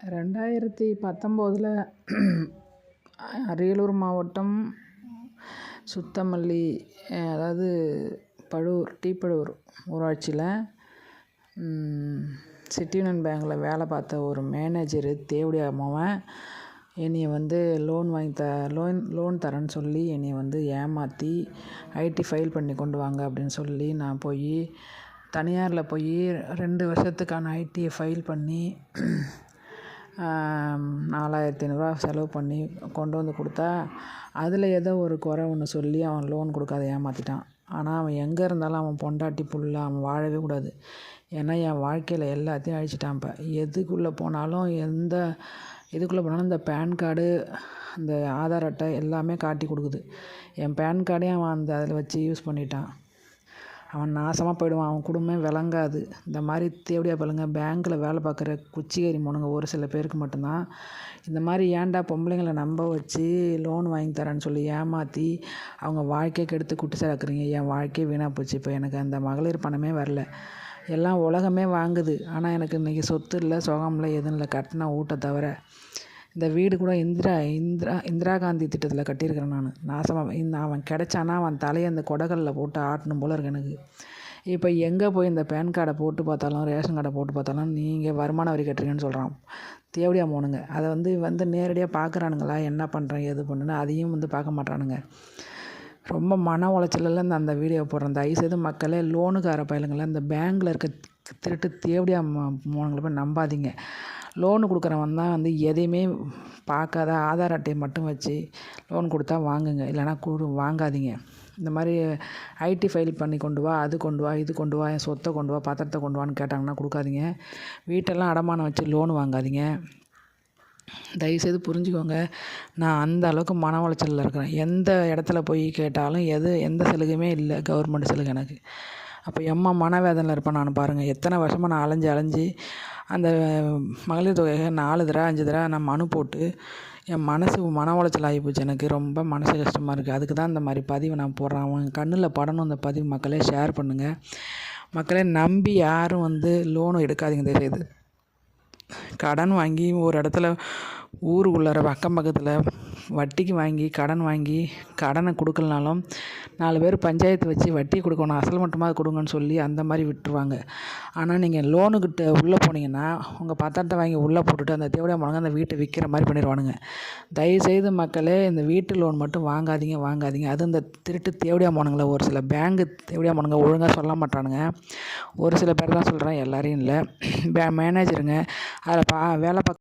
2019 அரியலூர் மாவட்டம் சுத்தமல்லி, அதாவது டீப்பழூர் ஊராட்சியில் சிட்டி யூனியன் பேங்கில் வேலை பார்த்த ஒரு மேனேஜரு தேவடியா மவன் என்னைய லோன் தரேன்னு சொல்லி என்னைய ஏமாற்றி ஐடி ஃபைல் பண்ணி கொண்டு வாங்க அப்படின்னு சொல்லி நான் போய் தனியாரில் 2 வருஷத்துக்கான ஐடியை ஃபைல் பண்ணி 4500 செலவு பண்ணி கொண்டு வந்து கொடுத்தா, அதில் ஏதோ ஒரு குறை ஒன்று சொல்லி அவன் லோன் கொடுக்காத ஏமாற்றிட்டான். ஆனால் அவன் எங்கே இருந்தாலும் அவன் பொண்டாட்டி புள்ள அவன் வாழவே கூடாது. ஏன்னா என் வாழ்க்கையில் எல்லாத்தையும் அழிச்சிட்டான். இப்போ எதுக்குள்ளே போனாலும் இந்த பேன் கார்டு, இந்த ஆதார் அட்டை எல்லாமே காட்டி கொடுக்குது. என் பேன் கார்டையும் அவன் அதில் வச்சு யூஸ் பண்ணிட்டான். அவன் நாசமாக போயிடுவான். அவன் குடும்பமே விளங்காது. இந்த மாதிரி தேவடியா பழுங்க பேங்க்கில் வேலை பார்க்குற குச்சிகறி மோனுங்க ஒரு சில பேருக்கு மட்டும்தான் இந்த மாதிரி ஏன்டா பொம்பளைங்களை நம்ப வச்சு லோன் வாங்கி தரேன்னு சொல்லி ஏமாற்றி அவங்க வாழ்க்கையை கெடுத்து குட்டி சேர்க்குறீங்க. என் வாழ்க்கையை வீணாக போச்சு. இப்போ எனக்கு அந்த மகளிர் பணமே வரல. எல்லாம் உலகமே வாங்குது. ஆனால் எனக்கு இன்றைக்கி சொத்து இல்லை, சுகம் இல்லை, எதுவும் இல்லை. கட்டின ஊட்ட தவிர இந்த வீடு கூட இந்திரா காந்தி திட்டத்தில் கட்டியிருக்கிறேன் நான். நாசமாக அவன் கிடைச்சானா அவன் தலையை அந்த கொடைகளில் போட்டு ஆட்டணும் போல இருக்கு எனக்கு. இப்போ எங்கே போய் இந்த பேன் கார்டை போட்டு பார்த்தாலும், ரேஷன் கார்டை போட்டு பார்த்தாலும் நீங்கள் வருமான வரி கட்டுறீங்கன்னு சொல்கிறான். தேவடியா மோனுங்க. அதை நேரடியாக பார்க்குறானுங்களா, என்ன பண்ணுறேன் ஏது பண்ணுன்னு அதையும் பார்க்க மாட்டானுங்க. ரொம்ப மன உளைச்சலில் அந்த வீடியோ போடுறேன். தயவுசெய்து மக்களே, லோனுக்கார பயலுங்கள இந்த பேங்கில் இருக்க திருட்டு தேவடியா மோனுங்களை போய் நம்பாதீங்க. லோனு கொடுக்குறவன் தான் எதையுமே பார்க்காத ஆதார் அட்டையை மட்டும் வச்சு லோன் கொடுத்தா வாங்குங்க, இல்லைனா வாங்காதீங்க. இந்த மாதிரி ஐடி ஃபைல் பண்ணி கொண்டு வா, அது கொண்டு வா, இது கொண்டு வா, என் சொத்தை கொண்டு வா, பத்திரத்தை கொண்டு வான்னு கேட்டாங்கன்னா கொடுக்காதீங்க. வீட்டெல்லாம் அடமானம் வச்சு லோன் வாங்காதீங்க. தயவுசெய்து புரிஞ்சுக்கோங்க. நான் அந்த அளவுக்கு மன உளைச்சலில் இருக்கிறேன். எந்த இடத்துல போய் கேட்டாலும் எந்த சலுகையுமே இல்லை, கவர்மெண்ட் சலுகை எனக்கு. அப்போ மனவேதனையில் இருப்பேன் நான். பாருங்கள், எத்தனை வருஷமாக நான் அலைஞ்சு அந்த மகளிர் தொகையை 4 தடவை 5 தடவை நான் மனு போட்டு என் மன உளைச்சல் ஆகிப்போச்சு. எனக்கு ரொம்ப மனசு கஷ்டமாக இருக்குது. அதுக்கு தான் இந்த மாதிரி பதிவு நான் போடுறேன். அவங்க கண்ணில் படணும் அந்த பதிவு. மக்களே ஷேர் பண்ணுங்கள். மக்களே, நம்பி யாரும் லோனும் எடுக்காதீங்க. தெரியுது, கடன் வாங்கி ஒரு இடத்துல ஊருக்குள்ளார அக்கம் பக்கத்தில் வட்டிக்கு வாங்கி கடனை கொடுக்கலனாலும் 4 பேர் பஞ்சாயத்து வச்சு வட்டி கொடுக்கணும், அசல் மட்டுமாவது கொடுங்கன்னு சொல்லி அந்த மாதிரி விட்டுருவாங்க. ஆனால் நீங்கள் லோனுக்கிட்ட உள்ளே போனீங்கன்னா உங்கள் பத்திரத்தை வாங்கி உள்ளே போட்டுட்டு அந்த தேவடியா மோனுங்க அந்த வீட்டை விற்கிற மாதிரி பண்ணிடுவானுங்க. தயவுசெய்து மக்களே, இந்த வீட்டு லோன் மட்டும் வாங்காதீங்க. அது இந்த திருட்டு தேவடியா மோனுங்களை ஒரு சில பேங்கு தேவடியா மோனுங்க ஒழுங்காக சொல்ல மாட்டானுங்க. ஒரு சில பேர் தான் சொல்கிறேன், எல்லாரையும் இல்லை. மேனேஜருங்க அதில் வேலை பார்க்க